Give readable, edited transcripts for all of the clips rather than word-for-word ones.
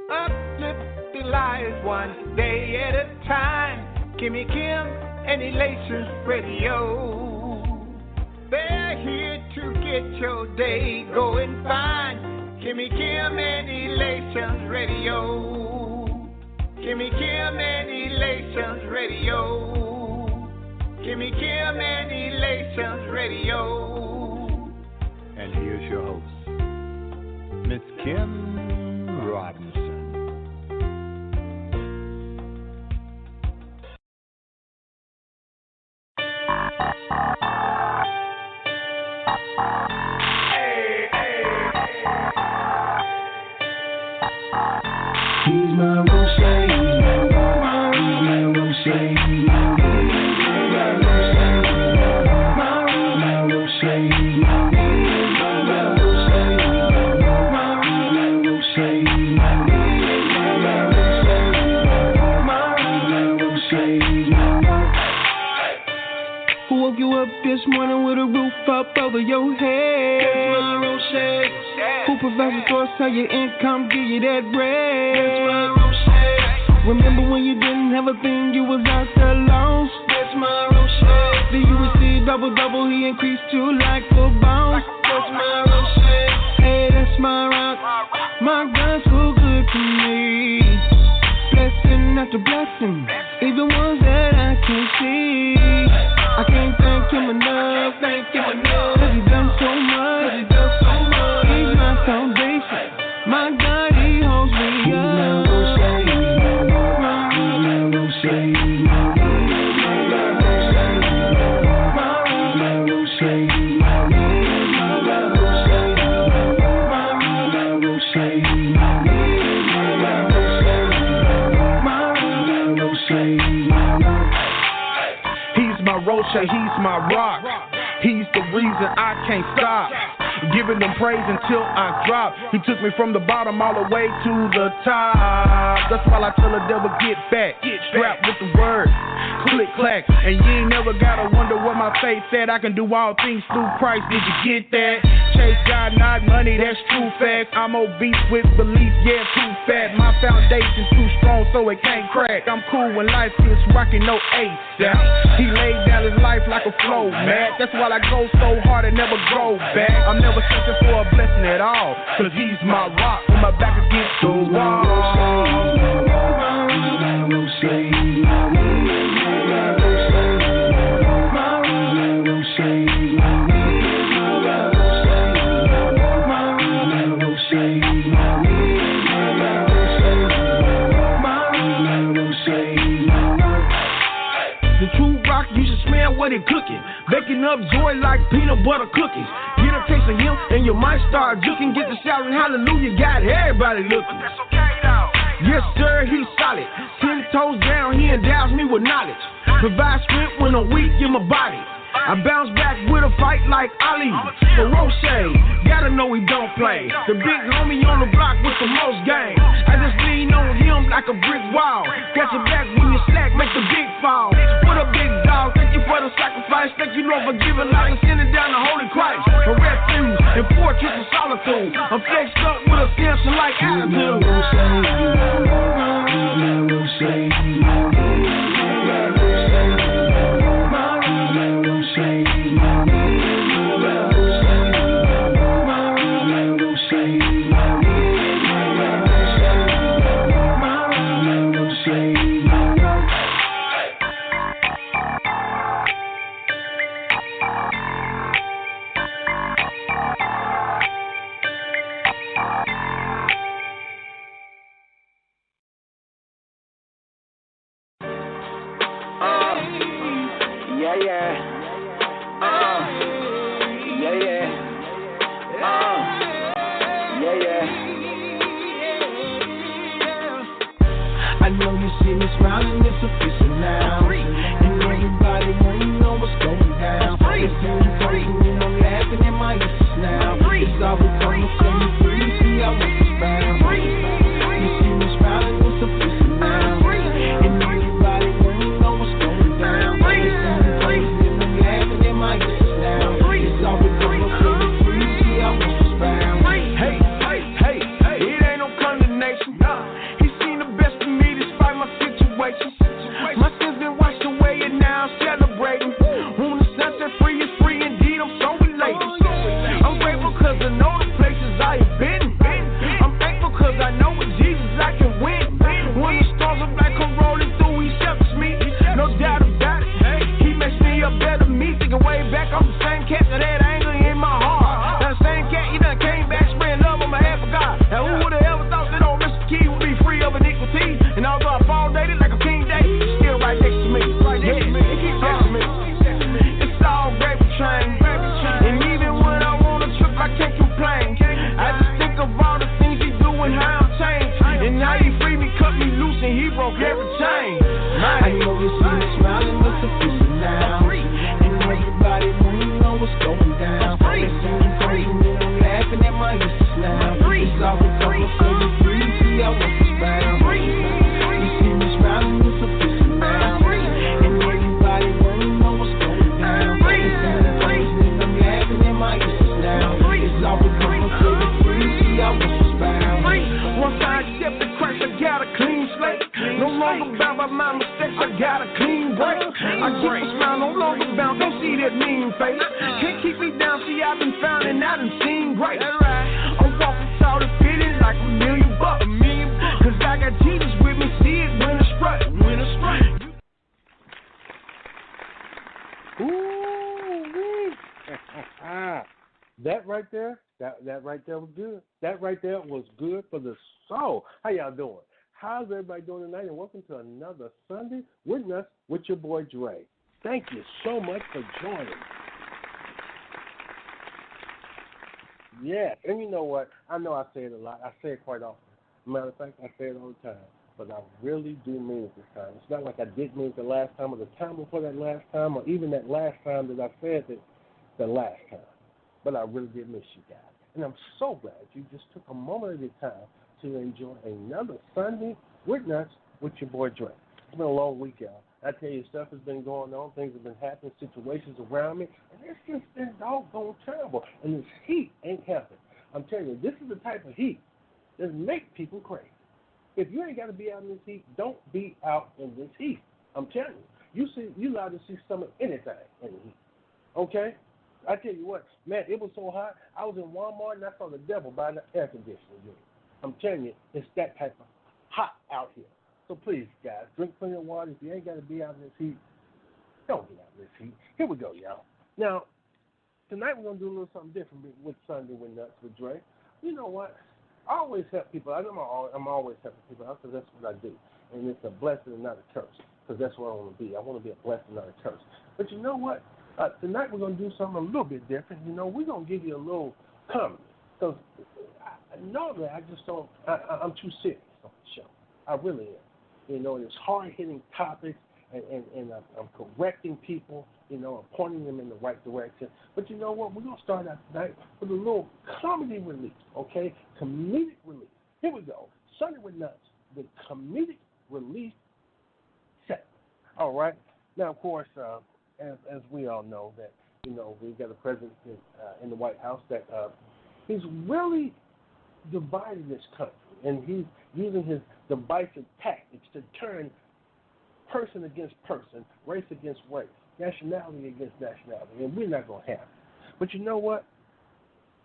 Uplift the lives one day at a time. Kimmy Kim and Elations Radio. They're here to get your day going fine. Kimmy Kim and Elations Radio. Kimmy Kim and Elations Radio. Kimmy Kim and Elations Radio. And here's your host, Miss Kim Robinson. He's my Roche, he's my Roche, Who woke you up this morning with a roof up over your head? That's my Roche. Who provides the source of your income, give you that bread? That's my Roche. Remember when you didn't have a thing, you was out there lost? That's my Roche. Then you received double, he increased to like a bounce. That's my Roche. Hey, that's my rock. My God's so good to me. Blessing after blessing, even ones that I can't see. I can't thank him enough, cause he done so much, he's my foundation, my God, he holds me up. He's my rock. He's the reason I can't stop giving him praise until I drop. He took me from the bottom all the way to the top. That's why I tell the devil get back. Strapped with the word, click clack. And you ain't never gotta wonder what my faith said. I can do all things through Christ. Did you get that? Chase God, not money. That's true facts. I'm obese with belief. Yeah, too fat. My foundation too strong, so it can't crack. I'm cool when life gets rocking, no ASAP. He laid down his life like a flow, man. That's why I go so hard and never go back. I'm never searching for a blessing at all, cause he's my rock on my back against the wall. The true rock, you should smell what it cooking. Baking up joy like peanut butter cookies. Get a taste of him and you might start juking. Get the shouting hallelujah, got everybody looking. That's okay though. Yes sir, he's solid. 10 toes down, he endows me with knowledge. Provide strength when I'm weak in my body. I bounce back with a fight like Ali. For Roche, gotta know he don't play. The big homie on the block with the most game. I just lean on him like a brick wall. Got your back when you slack, make the big fall. What a big dog, thank you for the sacrifice. Thank you Lord for giving life and sending down the Holy Christ. A refuge and fortress of solitude. I'm flexed up with a cancer like attitude. I know you see me smiling, it's official now. And everybody wanna know what's going down. It's really crazy and I'm laughing at my issues now. It's all because I'm saying free, see I was bound. You see me smiling, it's official now. And everybody wanna know what's going down. It's really crazy and I'm laughing at my issues now. It's all because I'm saying free, see I was bound. Hey, it ain't no condemnation. broke everything. I know you see me smiling with the people now. And everybody wanna know what's going down. They see me crazy and I'm laughing at my useless now. It's all because I'm so free, see I was bound. You see me smiling with the people now. And everybody wanna know what's going down. They see me crazy and I'm laughing at my useless now. It's all because I'm so free, see I was bound. Once I accepted Christ, I got a clean slate. No longer bound by my mistakes, I got a clean break. I keep a smile, no longer bound, don't see that mean face. Can't keep me down, see I've been found and I done seen great. I'm walking tall and feeling like $1 million. Cause I got Jesus with me, see it when it's right. Ooh, that right there, that right there was good. That right there was good for the soul. How y'all doing? How's everybody doing tonight? And welcome to another Sunday with us with your boy Dre. Thank you so much for joining. Yeah, and you know what? I know I say it a lot. I say it quite often. Matter of fact, I say it all the time. But I really do mean it this time. It's not like I didn't mean it the last time or the time before that last time or even that last time that I said it the last time. But I really did miss you guys. And I'm so glad you just took a moment of your time to enjoy another Sunday with us with your boy Dre. It's been a long week, y'all. I tell you, stuff has been going on. Things have been happening, situations around me. And it's just been doggone terrible. And this heat ain't helping. I'm telling you, this is the type of heat that makes people crazy. If you ain't got to be out in this heat, don't be out in this heat. I'm telling you. You allowed to see some of anything in the heat. Okay? I tell you what, man, it was so hot. I was in Walmart and I saw the devil buying the air conditioning unit. I'm telling you, it's that type of hot out here. So please, guys, drink plenty of water. If you ain't got to be out in this heat, don't get out in this heat. Here we go, y'all. Now, tonight we're going to do a little something different with Sunday with Nuts with Dre. You know what? I always help people. I'm always helping people out because that's what I do. And it's a blessing and not a curse because that's what I want to be. I want to be a blessing, not a curse. But you know what? Tonight we're going to do something a little bit different. You know, we're going to give you a little comedy because normally I just don't, I'm too serious on the show. I really am. You know, it's hard-hitting topics, and I'm correcting people, you know, I'm pointing them in the right direction. But you know what? We're going to start out tonight with a little comedy relief, okay? Comedic relief. Here we go. Sunday with Nuts, the comedic relief set. All right? Now, of course, as we all know, that, you know, we've got a president in the White House that he's really dividing this country, and he's using his divisive tactics to turn person against person, race against race, nationality against nationality, and we're not going to have it. But you know what?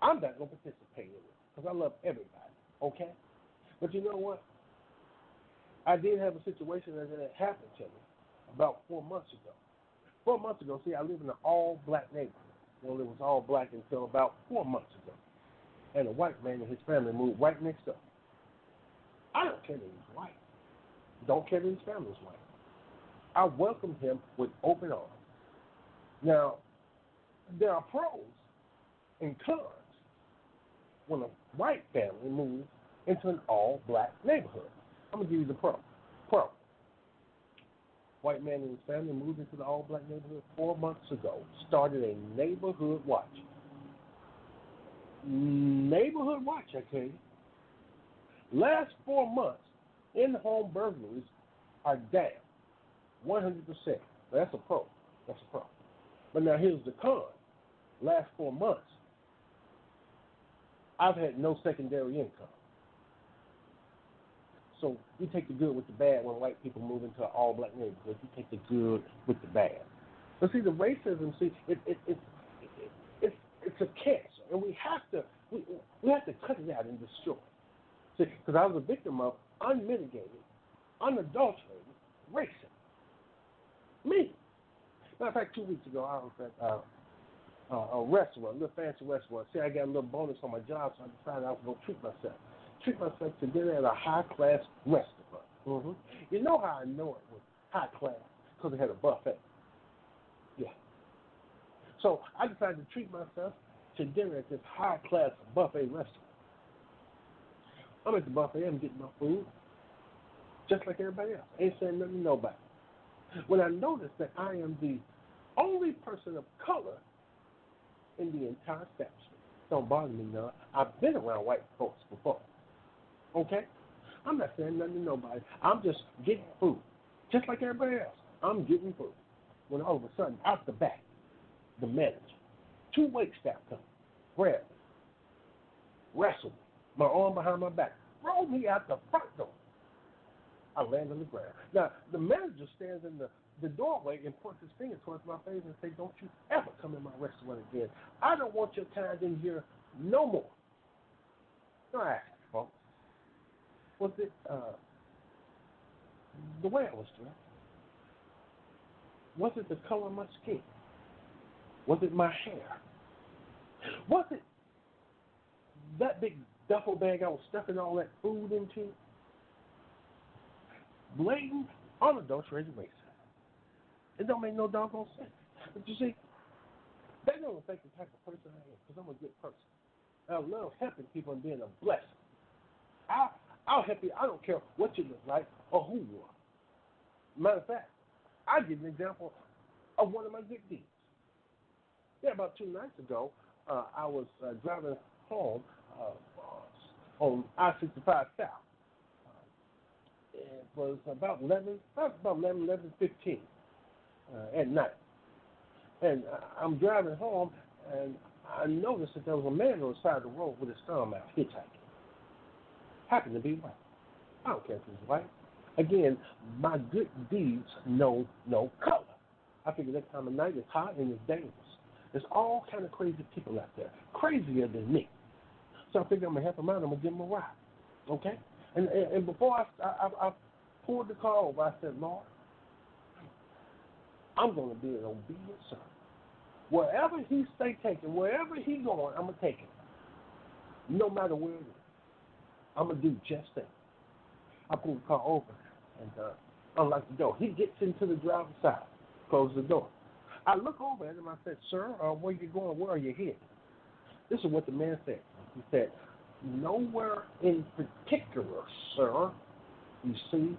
I'm not going to participate in it because I love everybody, okay? But you know what? I did have a situation that happened to me about 4 months ago. 4 months ago, see, I live in an all-black neighborhood. Well, it was all black until about 4 months ago. And a white man and his family moved right next door. I don't care that he's white. Don't care that his family's white. I welcomed him with open arms. Now, there are pros and cons when a white family moves into an all-black neighborhood. I'm going to give you the pro. Pro. White man and his family moved into the all-black neighborhood 4 months ago, started a neighborhood watch. Neighborhood watch, I tell you. Last 4 months, in-home burglaries are down 100%. That's a pro. That's a pro. But now here's the con. Last 4 months, I've had no secondary income. So we take the good with the bad when white people move into an all-black neighborhood. We take the good with the bad. But see, the racism, it's a cancer, and we have to cut it out and destroy it. See, because I was a victim of unmitigated, unadulterated racism. Me. Matter of fact, 2 weeks ago, I was at a restaurant, a little fancy restaurant. See, I got a little bonus on my job, so I decided I was going to treat myself to dinner at a high-class restaurant. Mm-hmm. You know how I know it was high-class? Because it had a buffet. Yeah. So I decided to treat myself to dinner at this high-class buffet restaurant. I'm at the buffet. I'm getting my food. just like everybody else. Ain't saying nothing to nobody. When I noticed that I am the only person of color in the entire establishment, don't bother me none. I've been around white folks before. Okay? I'm not saying nothing to nobody. I'm just getting food, just like everybody else. I'm getting food. When all of a sudden, out the back, the manager, 2 wait staff come, grab me, wrestle me, my arm behind my back, throw me out the front door. I land on the ground. Now, the manager stands in the doorway and points his finger towards my face and says, don't you ever come in my restaurant again. I don't want your kind in here no more. No, I asked you, folks. Was it the way I was dressed? Was it the color of my skin? Was it my hair? Was it that big duffel bag I was stuffing all that food into? Blatant, unadulterated racism. It don't make no doggone sense. But you see, they don't think the type of person I am, because I'm a good person. I love helping people and being a blessing. I'll help you. I don't care what you look like or who you are. Matter of fact, I'll give you an example of one of my good deeds. Yeah, about 2 nights ago, I was driving home on I-65 South. It was about 11:15 at night. And I'm driving home, and I noticed that there was a man on the side of the road with his thumb out, hitchhiking. Happened to be white. I don't care if he's white. Again, my good deeds know no color. I figure that time of night it's hot and it's dangerous. There's all kind of crazy people out there, crazier than me. So I figure I'm going to help him out. I'm going to give him a ride. Okay? And before I pulled the car over, I said, Lord, I'm going to be an obedient son. Wherever he stay taken, wherever he going, I'm going to take him. No matter where it is. I'm going to do just that. I pulled the car over and unlock the door. He gets into the driver's side, closes the door. I look over at him. I said, sir, where you going? Where are you headed? This is what the man said. He said, nowhere in particular, sir. You see,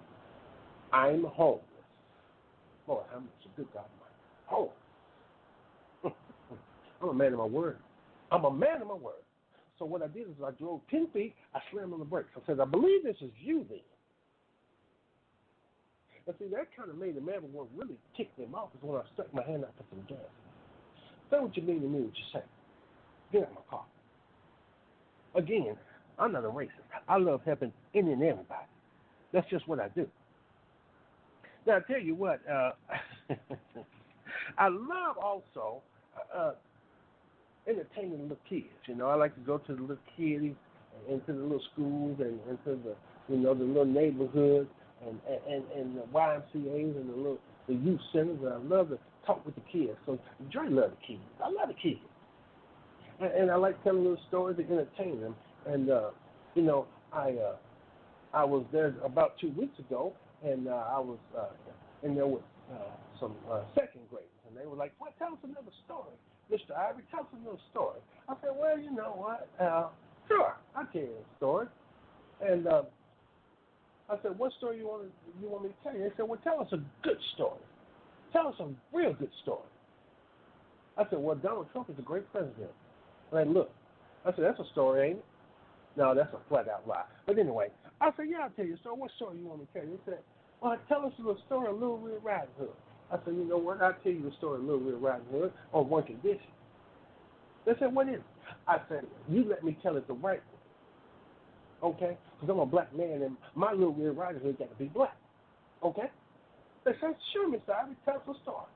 I'm homeless. Boy, how much a good God am I? Homeless. I'm a man of my word. I'm a man of my word. So what I did is I drove 10 feet, I slammed on the brakes. I said, I believe this is you then. And see, that kind of made the man what really ticked him off is when I stuck my hand out for some gas. Say what you mean to me, what you say. Get out of my car. Again, I'm not a racist. I love helping any and everybody. That's just what I do. Now, I tell you what, I love also entertaining little kids. You know, I like to go to the little kiddies, into the little schools, and into the, you know, the little neighborhoods, and the YMCAs and the youth centers. And I love to talk with the kids. So Dre love the kids. I love the kids, and I like telling little stories to entertain them. And you know, I was there about 2 weeks ago, and I was in there with some second graders, and they were like, "Well, tell us another story, Mr. Ivory. Tell us another story." I said, "Well, you know what? Sure, I'll tell you a story." And I said, "What story you want me to tell you?" They said, "Well, tell us a good story. Tell us a real good story." I said, "Well, Donald Trump is a great president." And they looked. I said, "That's a story, ain't it?" No, that's a flat-out lie. But anyway, I said, "Yeah, I'll tell you a story. What story you want me to tell you?" They said, "Well, tell us a little story of Little Red Riding Hood." I said, "You know what? I'll tell you a story of Little Red Riding Hood on one condition." They said, "What is it?" I said, "You let me tell it the right way, okay? Because I'm a black man, and my Little Red Riding Hood got to be black, okay?" They said, "Sure, Mr. Ivy, tell us a story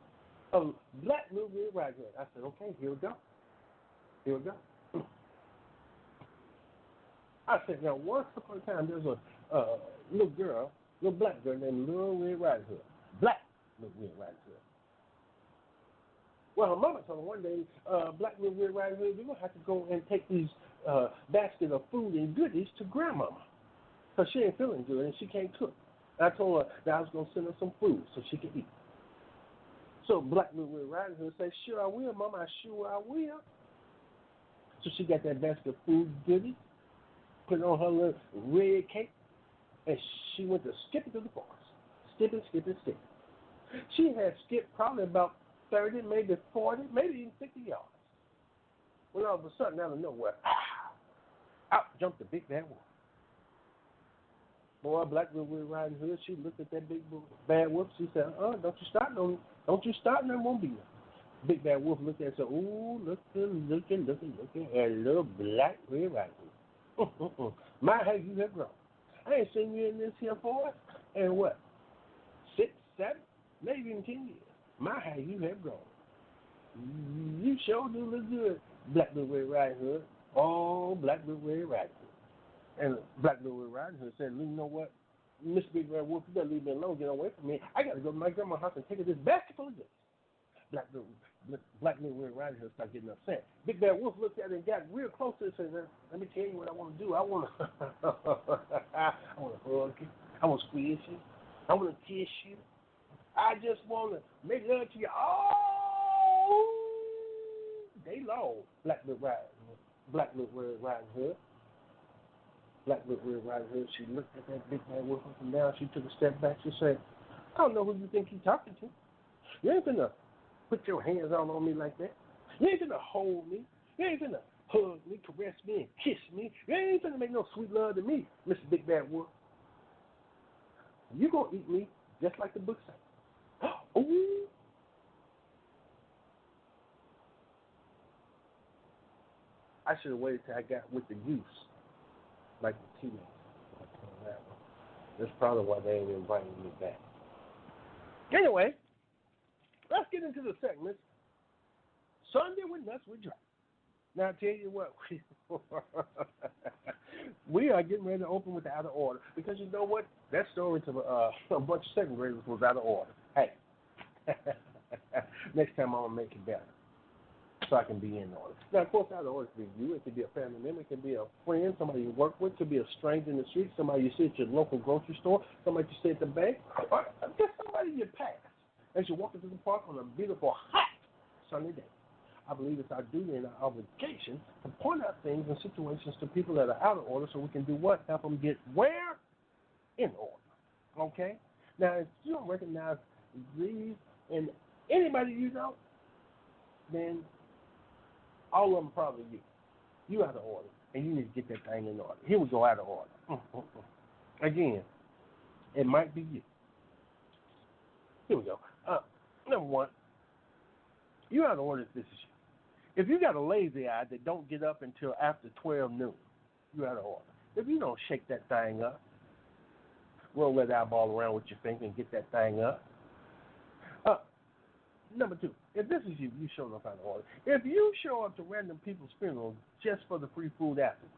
of black Little Red Riding Hood." I said, "Okay, here we go. Here we go." I said, "Now, once upon a time, there was a little black girl named Little Red Riding Hood. Black Little Red Riding Hood. Well, her mama told her one day, Black Little Red Riding Hood, you're going to have to go and take these basket of food and goodies to Grandmama, because she ain't feeling good and she can't cook." And I told her that I was going to send her some food so she could eat. So Black Little Red Riding Hood said, "Sure I will, Mama, I sure I will." So she got that basket of food goodies, put it on her little red cake, and she went to skipping through the forest. Skipping. She had skipped probably about 30, maybe 40, maybe even 50 yards. When all of a sudden, out of nowhere, out jumped the big bad wolf. Boy, Black Red Riding Hood, she looked at that big bad wolf. She said, don't you start no, there won't be none. Big bad wolf looked at her and said, ooh, looking at little Black Red Riding Hood. My, how you have grown. I ain't seen you in this here forest in what, 6, 7, maybe even 10 years. My, how you have grown. You sure do look good, Black Red Riding Hood. Oh, Black Red Riding Hood. And Black Red Riding Hood said, you know what, Miss Big Red Wolf, you better leave me alone, get away from me. I got to go to my grandma's house and take her this basket full of this. Black Red Riding Hood started getting upset. Big Bad Wolf looked at it and got real close to it and said, let me tell you what I want to do. I want to hug you. I want to squeeze you. I want to kiss you. I just want to make love to you all day long. Black Red Riding Hood. Black Red Riding Hood. She looked at that Big Bad Wolf up and down. She took a step back. She said, I don't know who you think you're talking to. You ain't gonna put your hands on me like that. You ain't gonna hold me. You ain't gonna hug me, caress me, and kiss me. You ain't gonna make no sweet love to me, Mr. Big Bad Wolf. You gonna eat me just like the book says. Ooh. I should have waited till I got with the goose, like the teenagers. That's probably why they ain't inviting me back. Anyway, let's get into the segment. Sunday with Nuts with Dre. Now, I tell you what, we are getting ready to open with the out of order because you know what? That story to a bunch of second graders was out of order. Hey, next time I'm going to make it better so I can be in order. Now, of course, out of order could be you. It could be a family member. It could be a friend, somebody you work with. It could be a stranger in the street, somebody you see at your local grocery store, somebody you see at the bank, or just somebody you pass as you're walking through the park on a beautiful, hot, sunny day. I believe it's our duty and our obligation to point out things and situations to people that are out of order so we can do what? Help them get where? In order. Okay? Now, if you don't recognize these and anybody you know, then all of them probably you. You out of order, and you need to get that thing in order. Here we go, out of order. Again, it might be you. Here we go. Number one, you out of order if this is you. If you got a lazy eye that don't get up until after 12 noon, you out of order. If you don't shake that thing up, roll that eyeball around with your finger and get that thing up. Number two, if this is you, you showing up out of order. If you show up to random people's funerals just for the free food afterwards,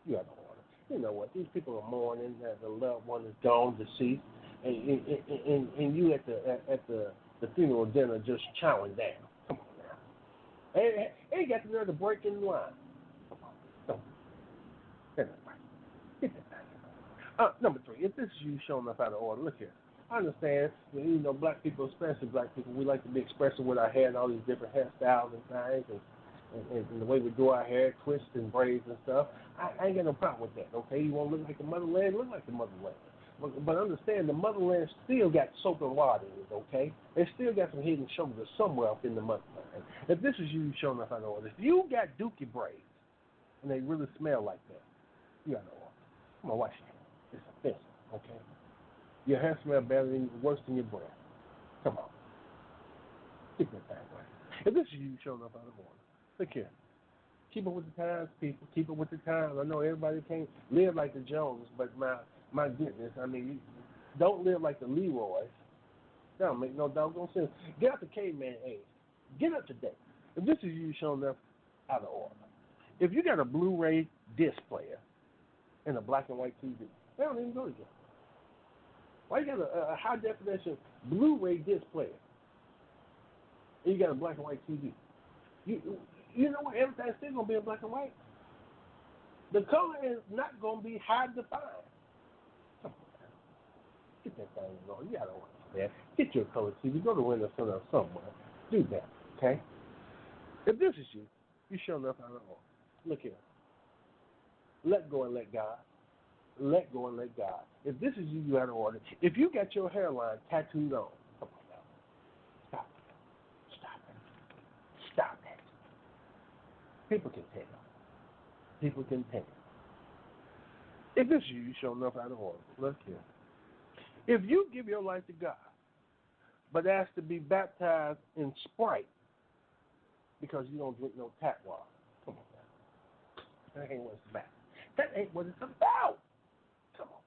you out of order. You know what? These people are mourning that the loved one is gone, deceased, and you at the funeral dinner just chowing down. Come on now. Ain't got the nerve to break in line. Come on. Don't. That's not right. Get that back. Number three, if this is you showing up out of order, look here. I understand, you know, black people, especially black people, we like to be expressive with our hair and all these different hairstyles and things, and the way we do our hair, twists and braids and stuff. I ain't got no problem with that, okay? You want to look like the motherland, look like the motherland. But understand, the motherland still got soap and water in it, okay? They still got some hidden shoulders somewhere up in the motherland. If this is you showing up out of order, if you got dookie braids and they really smell like that, you out of order. Come on, watch it. It's offensive, okay? Your hair smells worse than your breath. Come on. Keep that thing right. If this is you showing up out of order, look here. Keep up with the times, people. Keep up with the times. I know everybody can't live like the Jones, but my goodness, I mean, you don't live like the Leroys. That don't make no doggone sense. Get out the caveman age. Get up to date. If this is you showing up out of order, if you got a Blu-ray disc player and a black and white TV, they don't even go together. Why you got a high definition Blu-ray disc player and you got a black and white TV? You know what? Everything's still gonna be in black and white. The color is not gonna be hard to find. Come on, get that thing going. You gotta want that. Get your color TV. Go to Windows Center somewhere. Do that, okay? If this is you showing up out of order. Look here. Let go and let God. let go and let God. If this is you, you out of order. If you got your hairline tattooed on, come on now. Stop it. Stop it. Stop it. People can tell. People can tell. If this is you, you show enough out of order. Look here. If you give your life to God, but ask to be baptized in Sprite because you don't drink no tap water, come on now. That ain't what it's about. That ain't what it's about. Come on.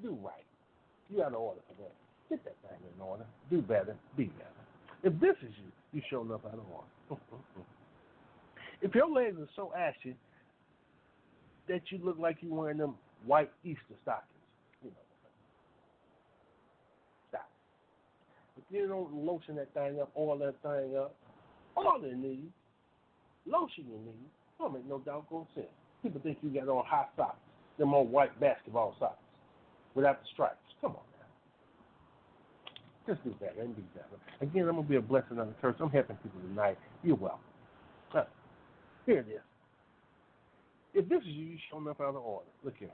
Do right. You out of order for that. Get that thing in order. Do better. Be better. If this is you, you show enough out of order. If your legs are so ashy that you look like you're wearing them white Easter stockings, you know. Stop. If you don't lotion that thing up, oil that thing up, all it needs, lotion you need, don't make no doggone sense. People think you got on hot socks, them old white basketball socks, without the stripes. Come on now. Just do better and be better. Again, I'm going to be a blessing on the church. I'm helping people tonight. You're welcome. Here it is. If this is you, you show enough out of order. Look here.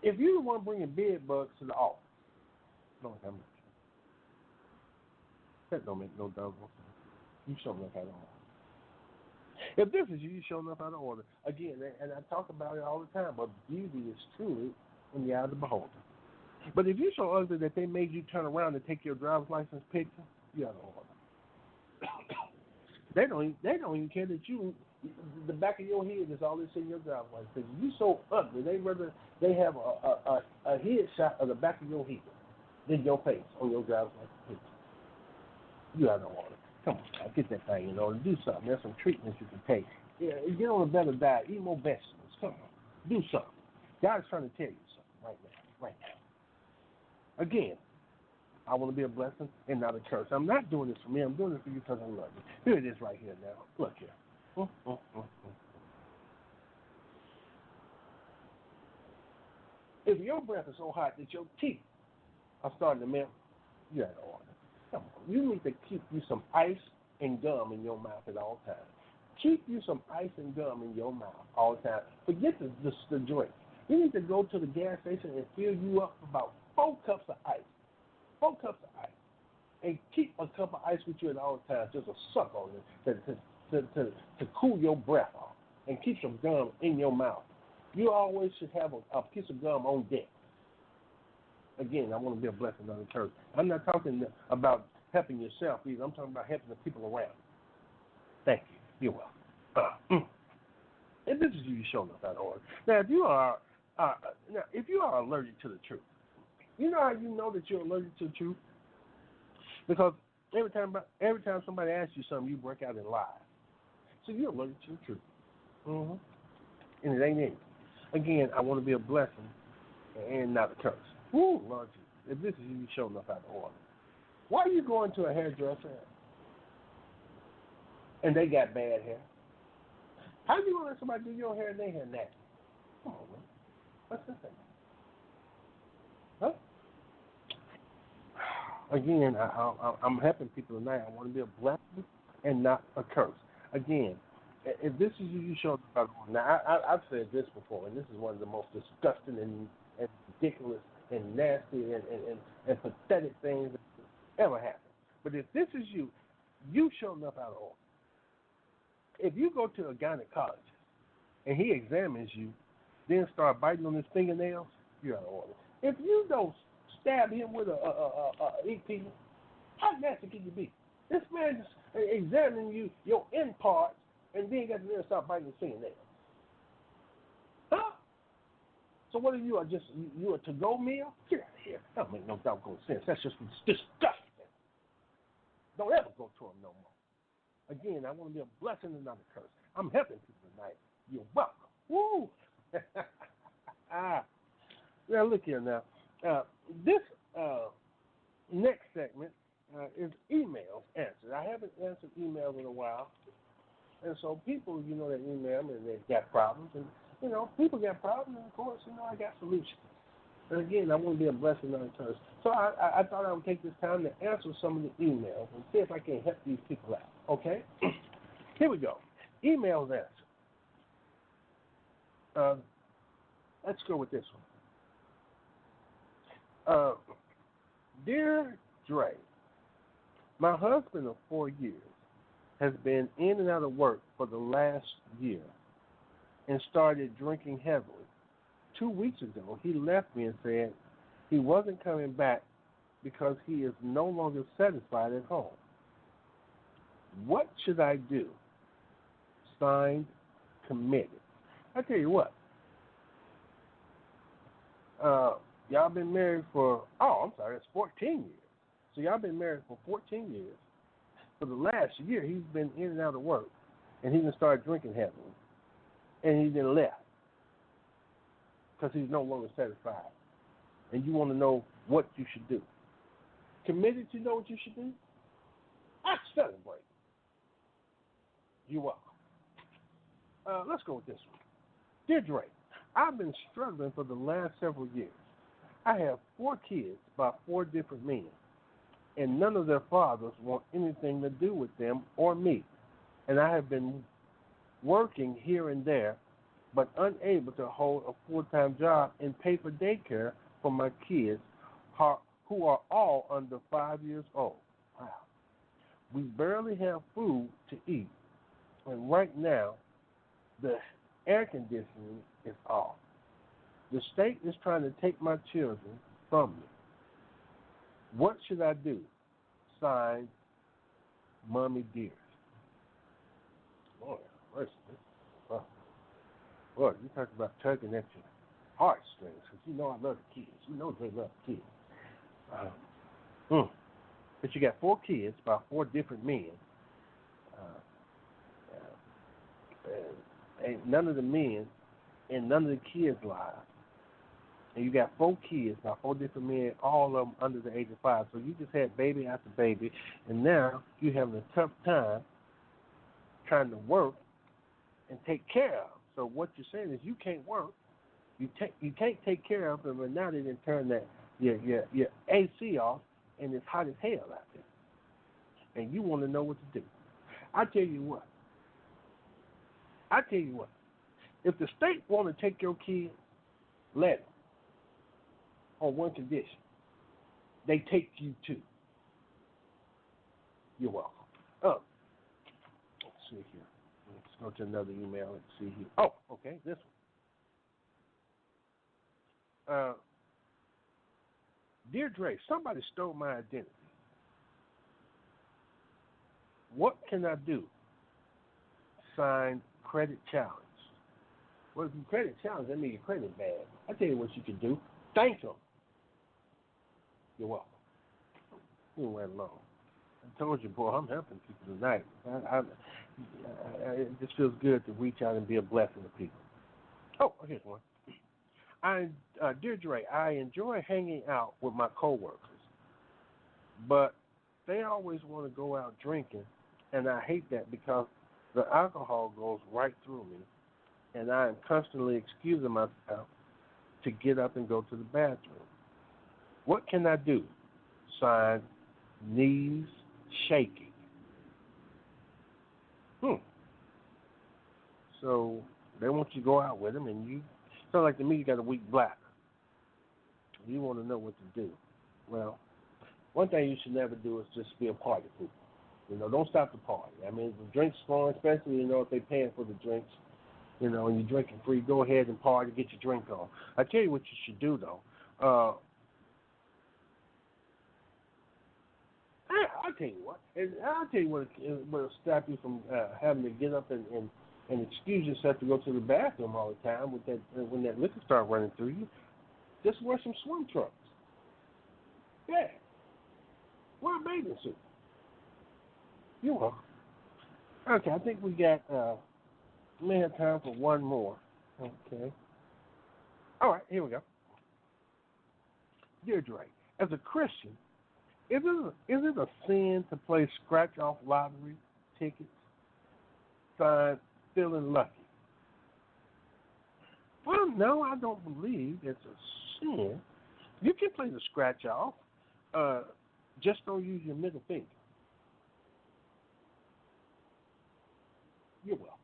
If you the one bringing bed bugs to the office, don't have much. That don't make no doggone sense. You show enough out of order. If this is you, you show enough out of order. Again, and I talk about it all the time, but beauty is truly in the eye of the beholder. But if you're so ugly that they made you turn around and take your driver's license picture, you're out of order. They don't even care that the back of your head is all that's in your driver's license picture. You so ugly, they have a head shot of the back of your head than your face on your driver's license picture. You're out of order. Come on, now, get that thing in order. Do something. There's some treatments you can take. Yeah, get on a better diet. Eat more vegetables. Come on, do something. God's trying to tell you something right now. Right now. Again, I want to be a blessing and not a curse. I'm not doing this for me. I'm doing it for you because I love you. Here it is right here now. Look here. If your breath is so hot that your teeth are starting to melt, you're out of order. Come on. You need to keep you some ice and gum in your mouth at all times. Keep you some ice and gum in your mouth all the time. Forget the drink. You need to go to the gas station and fill you up about 4 cups of ice. 4 cups of ice. And keep a cup of ice with you at all times, just a suck on it to cool your breath off. And keep some gum in your mouth. You always should have a piece of gum on deck. Again, I want to be a blessing on the church. I'm not talking about helping yourself either. I'm talking about helping the people around. Thank you. You're welcome. And this is you showing up out of order. Now, if you are allergic to the truth, you know how you know that you're allergic to the truth? Because every time somebody asks you something, you break out in lies. So you're allergic to the truth. Mm-hmm. And it ain't it. Again, I want to be a blessing and not a curse. Woo, Lord Jesus. If this is you showing up out of order, why are you going to a hairdresser and they got bad hair? How you going to let somebody do your hair and they hair nasty? Come on, man. What's this thing? Huh? Again, I'm helping people tonight. I want to be a blessing and not a curse. Again, if this is you show up. Now, I've said this before, and this is one of the most disgusting and ridiculous and nasty and pathetic things that ever happened. But if this is you showing up out of order. If you go to a gynecologist and he examines you, then start biting on his fingernails, you're out of order. If you don't stab him with a EP, how nasty can you be? This man is examining you, your end parts, and then got to then start biting his fingernails. Huh? So what are you? You a to-go meal? Get out of here. That don't make no doggone sense. That's just disgusting. Don't ever go to him no more. Again, I want to be a blessing and not a curse. I'm helping people tonight. You're welcome. Woo! Now, look here now. This next segment is emails answered. I haven't answered emails in a while. And so people, that email me and they've got problems. And, people got problems. And, of course, I got solutions. And again, I want to be a blessing on others. So I thought I would take this time to answer some of the emails and see if I can help these people out. Okay? Here we go. Emails answered. Let's go with this one. Dear Dre, my husband of 4 years has been in and out of work for the last year and started drinking heavily. 2 weeks ago, he left me and said he wasn't coming back because he is no longer satisfied at home. What should I do? Signed, Committed. I tell you what, y'all been married for, that's 14 years. So y'all been married for 14 years. For the last year, he's been in and out of work, and he done started drinking heavily, and he then left because he's no longer satisfied. And you want to know what you should do. Committed to know what you should do? I celebrate. You're welcome. Let's go with this one. Dear Dre, I've been struggling for the last several years. I have 4 kids by 4 different men, and none of their fathers want anything to do with them or me. And I have been working here and there, but unable to hold a full-time job and pay for daycare for my kids who are all under 5 years old. Wow. We barely have food to eat, and right now the air conditioning is off. The state is trying to take my children from me. What should I do? Signed, Mommy Dearest. Lord, mercy. Lord, you talk about tugging at your heartstrings, because you know I love the kids. You know they love the kids. But you got 4 kids by 4 different men. And none of the men and none of the kids' lives. And you got 4 kids by 4 different men, all of them under the age of 5. So you just had baby after baby, and now you're having a tough time trying to work and take care of them. So what you're saying is you can't work, you can't take care of them, and now they didn't turn your AC off, and it's hot as hell out there. And you want to know what to do. I tell you what. If the state want to take your kid, let them. On one condition. They take you too. You're welcome. Let's see here. Let's go to another email and see here. Oh, okay, this one. Dear Dre, somebody stole my identity. What can I do? Signed, Credit Challenge. Well, if you credit challenge, that means your credit bad. I tell you what you can do. Thank them. You're welcome. You went along. I told you, boy, I'm helping people tonight. It just feels good to reach out and be a blessing to people. Oh, here's one. Dear Dre, I enjoy hanging out with my coworkers, but they always want to go out drinking, and I hate that because the alcohol goes right through me, and I am constantly excusing myself to get up and go to the bathroom. What can I do? Signed, Knees Shaking. So they want you to go out with them, and you sound like to me you got a weak bladder. You want to know what to do. Well, one thing you should never do is just be a party pooper. You know, don't stop the party. I mean, if the drinks flowing, especially, you know, if they're paying for the drinks, you know, and you're drinking free, go ahead and party, get your drink on. I tell you what you should do, though. I'll tell you what. I'll tell you what will stop you from having to get up and excuse yourself to go to the bathroom all the time with that when that liquor starts running through you. Just wear some swim trunks. Yeah. Wear a bathing suit. You're welcome. Okay, I think we got, may have time for one more. Okay. All right, here we go. Dear Dre, as a Christian, is it a sin to play scratch-off lottery tickets? Signed, Feeling Lucky. Well, no, I don't believe it's a sin You can play the scratch off. Just don't use your middle finger. You're welcome.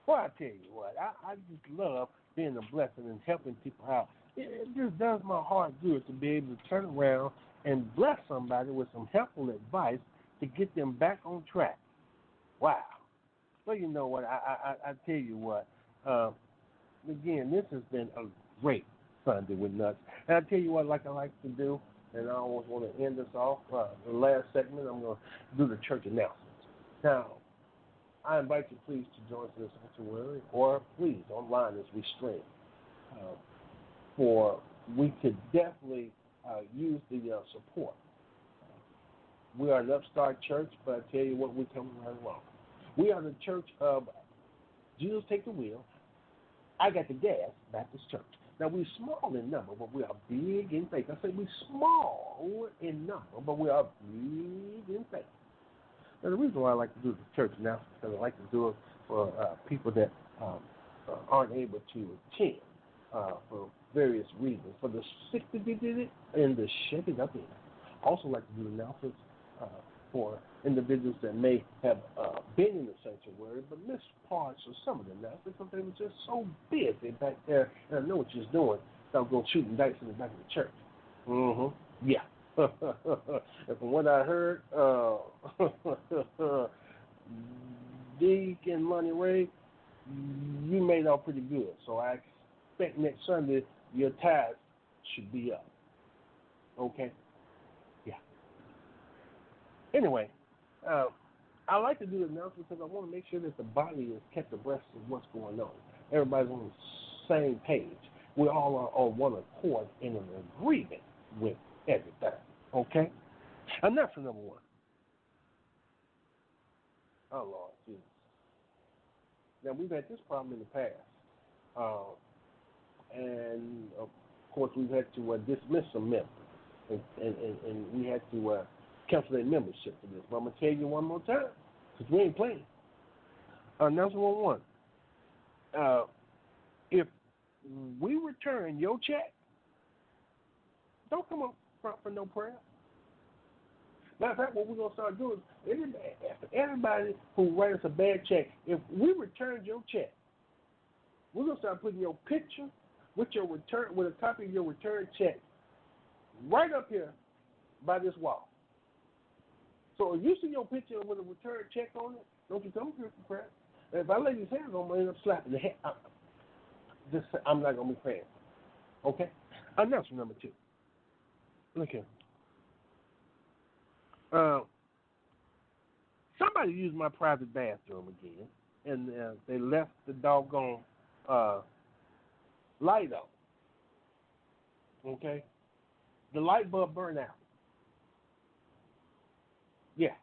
Well, I tell you what, I just love being a blessing and helping people out. It just does my heart good to be able to turn around and bless somebody with some helpful advice to get them back on track. Wow. Well, you know what, I tell you what, again, this has been a great Sunday with Nuts. And I tell you what, like I like to do, and I always want to end this off, the last segment, I'm going to do the church announcements. Now, I invite you please to join us in the sanctuary, or please online as we stream. For we could definitely use the support. We are an upstart church, but I tell you what, we're coming right along. We are the church of Jesus Take the Wheel, I Got the Gas Baptist Church. Now, we're small in number, but we are big in faith. I say we're small in number, but we are big in faith. Now, the reason why I like to do the church now is because I like to do it for people that aren't able to attend for various reasons. For the sick to be did it and the shaken up in. I also like to do announcements for individuals that may have been in the sanctuary but missed parts of some of the announcements because they were just so busy back there. And I know what you're doing. So I'm going shooting dice in the back of the church. Yeah. And from what I heard, Deacon Money Ray, you made out pretty good. So I expect next Sunday your tithes should be up. Okay? Yeah. Anyway, I like to do the announcement because I want to make sure that the body is kept abreast of what's going on. Everybody's on the same page. We all are on one accord in an agreement with everything. Okay? Announcement number one. Oh, Lord Jesus. Now, we've had this problem in the past. And, of course, we've had to dismiss some members. And we had to cancel their membership for this. But I'm going to tell you one more time because we ain't playing. Announcement number one. If we return your check, don't come up front for no prayer. Matter of fact, what we're going to start doing is everybody who writes a bad check, if we return your check, we're going to start putting your picture with your return, with a copy of your return check right up here by this wall. So if you see your picture with a return check on it, don't you come here for prayer. And if I lay these hands on me, I end up slapping the head. I'm not going to be praying. Okay? Announcement number two. Look here. Somebody used my private bathroom again, and they left the doggone light on. Okay? The light bulb burned out. Yeah.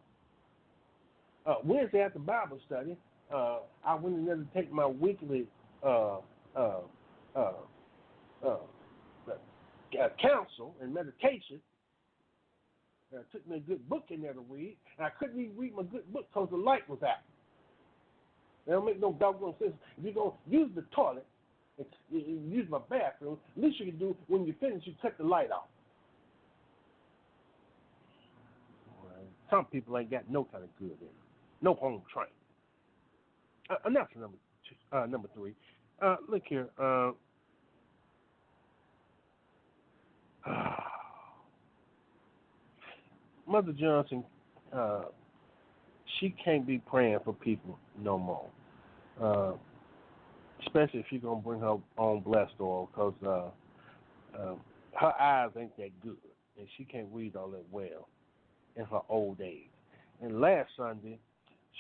Wednesday after Bible study, I went in there to take my weekly counsel and meditation. It took me a good book in there to read, and I couldn't even read my good book because the light was out. That don't make no doggone sense. If you're going to use the toilet and use my bathroom, at least you can do, when you finish, you cut the light off. Some people ain't got no kind of good in it. No home training. Announcement number three. Look here. Mother Johnson, she can't be praying for people no more. Especially if she's going to bring her own blessed oil, because her eyes ain't that good, and she can't read all that well in her old age. And last Sunday,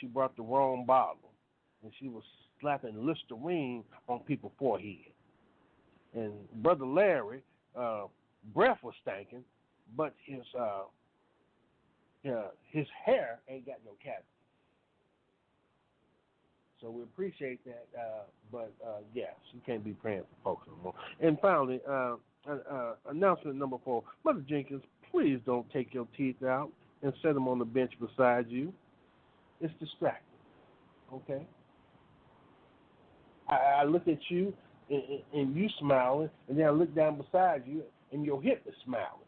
she brought the wrong bottle, and she was slapping Listerine on people's forehead. And Brother Larry, breath was stinking, but his hair ain't got no cavity. So we appreciate that, but yeah, she can't be praying for folks no more. And finally, announcement number 4, Mother Jenkins, please don't take your teeth out and set them on the bench beside you. It's distracting, okay? I look at you, and you smiling, and then I look down beside you, and your hip is smiling.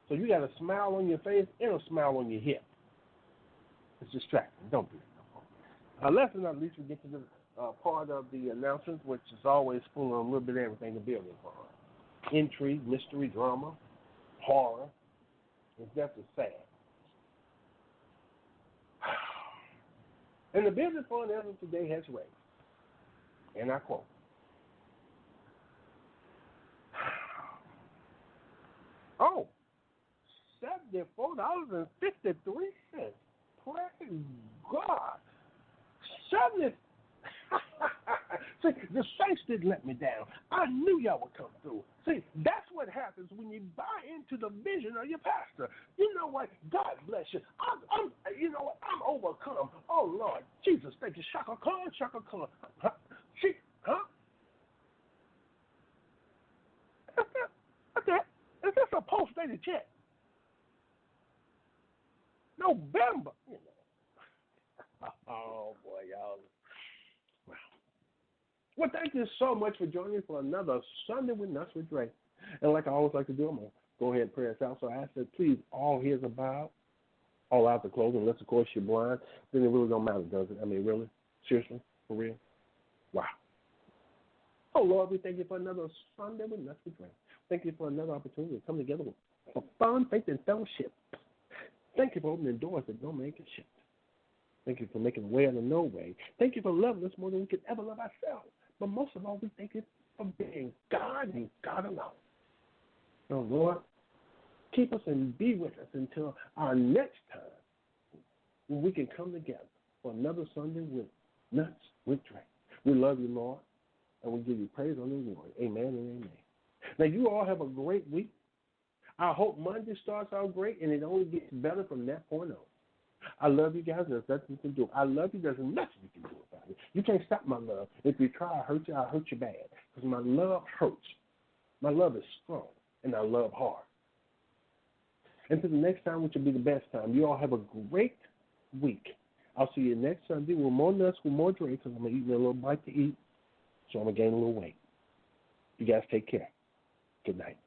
So you got a smile on your face and a smile on your hip. It's distracting. Don't do it no more. Last but not least, we get to the part of the announcements, which is always full of a little bit of everything to build upon. Intrigue, mystery, drama, horror. It's definitely sad. And the business fund as of today has raised, and I quote, $74.53. Praise God. 70. See, the saints didn't let me down. I knew y'all would come through. See, that's what happens when you buy into the vision of your pastor. You know what? God bless you. I'm you know what? I'm overcome. Oh, Lord. Jesus, thank you. Shaka Khan, Shaka Khan. Huh? See, huh? What's that? Is this a post-dated check? November. You know. Oh, boy, y'all. Wow. Well, thank you so much for joining me for another Sunday with Nuts with Dre. And like I always like to do, I'm going to go ahead and pray us out. So I ask that please all hears are bowed, all eyes are closed, unless, of course, you're blind. Then it really don't matter, does it? I mean, really? Seriously? For real? Wow. Oh, Lord, we thank you for another Sunday with Nuts with Dre. Thank you for another opportunity to come together for fun, faith, and fellowship. Thank you for opening doors that don't make it shut. Thank you for making a way out of no way. Thank you for loving us more than we could ever love ourselves. But most of all, we thank you for being God and God alone. So, Lord, keep us and be with us until our next time when we can come together for another Sunday with Nuts with Dre. We love you, Lord, and we give you praise on the Lord. Amen and amen. Now, you all have a great week. I hope Monday starts out great, and it only gets better from that point on. I love you guys. There's nothing you can do. I love you. There's nothing you can do about it. You can't stop my love. If you try, I'll hurt you bad. Because my love hurts. My love is strong, and I love hard. Until the next time, which will be the best time, you all have a great week. I'll see you next Sunday with more nuts, with more Dre, because I'm going to eat me a little bite to eat, so I'm going to gain a little weight. You guys take care. Good night.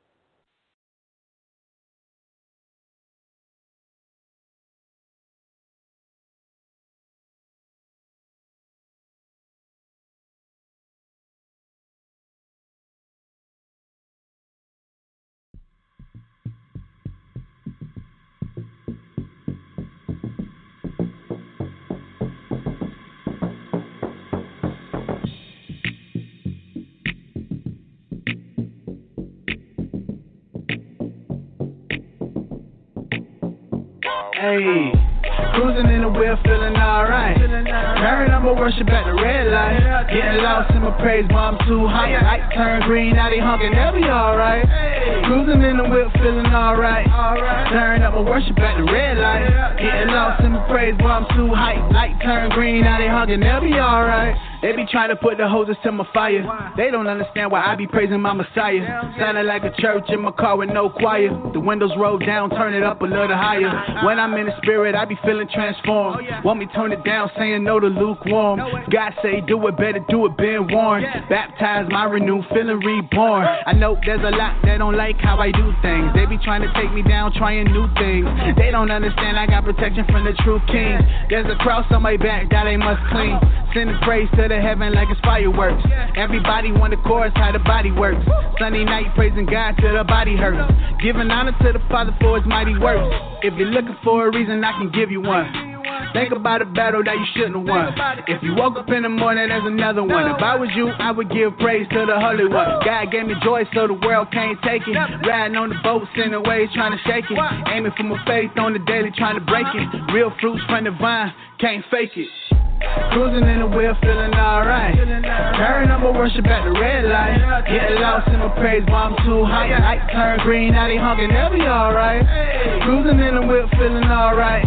Hey, cruising in the wheel, feeling alright. Turn up my worship at the red light. Getting lost in my praise, but I'm too high. Light turn green, now they honking, they'll be alright. Cruising in the wheel, feeling alright. Turn up my worship at the red light. Getting lost in my praise, but I'm too high. Light turn green, now they honking, they'll be alright. They be trying to put the hoses to my fire. They don't understand why I be praising my Messiah. Sounding like a church in my car with no choir. The windows roll down, turn it up a little higher. When I'm in the spirit, I be feeling transformed. Want me turn it down, saying no to lukewarm. God say do it, better do it, been warned. Baptize my renew, feeling reborn. I know there's a lot that don't like how I do things. They be trying to take me down, trying new things. They don't understand I got protection from the true king. There's a cross on my back that they must clean. Sending praise to the heaven like it's fireworks. Everybody want the chorus how the body works. Sunday night praising God till the body hurts. Giving honor to the Father for his mighty works. If you're looking for a reason, I can give you one. Think about a battle that you shouldn't have won. If you woke up in the morning, there's another one. If I was you, I would give praise to the Holy One. God gave me joy so the world can't take it. Riding on the boat, sending waves, trying to shake it. Aiming for my faith on the daily, trying to break it. Real fruits from the vine, can't fake it. Cruising in the wheel, feeling alright. Turn up my worship at the red light. Getting lost in my praise, but I'm too high. Light turn green, now they honking, they'll be alright. Cruising in the wheel, feeling alright.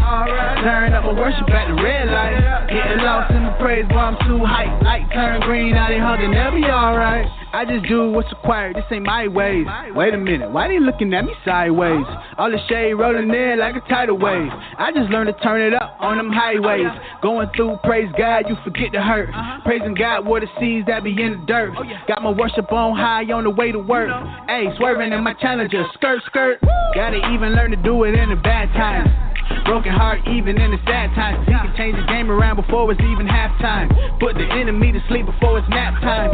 Turn up my worship at the red light. Getting lost in my praise, but I'm too high. Light turn green, now they honking, they'll be alright. I just do what's required, this ain't my ways. Wait a minute, why they looking at me sideways? All the shade rolling in like a tidal wave. I just learned to turn it up on them highways. Going through praise praise God, you forget to hurt. Praising God, water seeds that be in the dirt. Got my worship on high on the way to work. Hey, swerving in my Challenger, skirt. Gotta even learn to do it in the bad times. Broken heart even in the sad times. He can change the game around before it's even halftime. Put the enemy to sleep before it's nap time.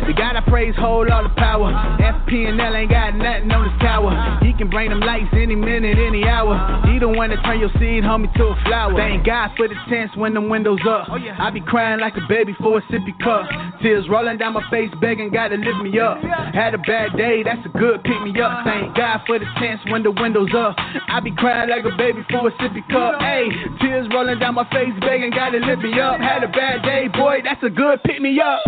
The God I praise hold all the power. FP&L ain't got nothing on his tower. He can bring them lights any minute, any hour. He the one that turn your seed, homie, to a flower. Thank God for the tents when them windows up. I be crying like a baby for a sippy cup. Tears rolling down my face, begging God to lift me up. Had a bad day, that's a good pick me up. Thank God for the tents when the windows up. I be crying like a baby for a sippy cup. Hey, tears rolling down my face, begging God to lift me up. Had a bad day, boy, that's a good pick me up.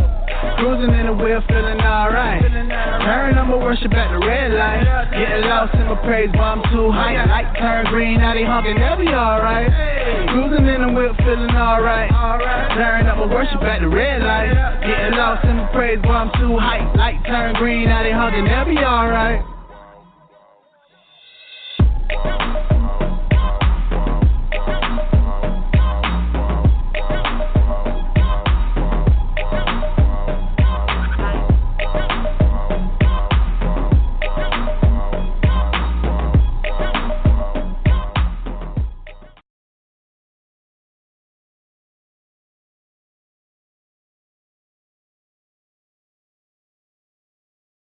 Cruising in the wheel, feeling alright. Turn on my worship at the red light. Getting lost in my praise, but I'm too high. Light turn green, now they honking, they'll be alright. Cruising in the wheel, feeling alright. Turn up my worship at the red light. Getting lost in my praise, but I'm too high. Light turn green, now they honking, they'll be alright.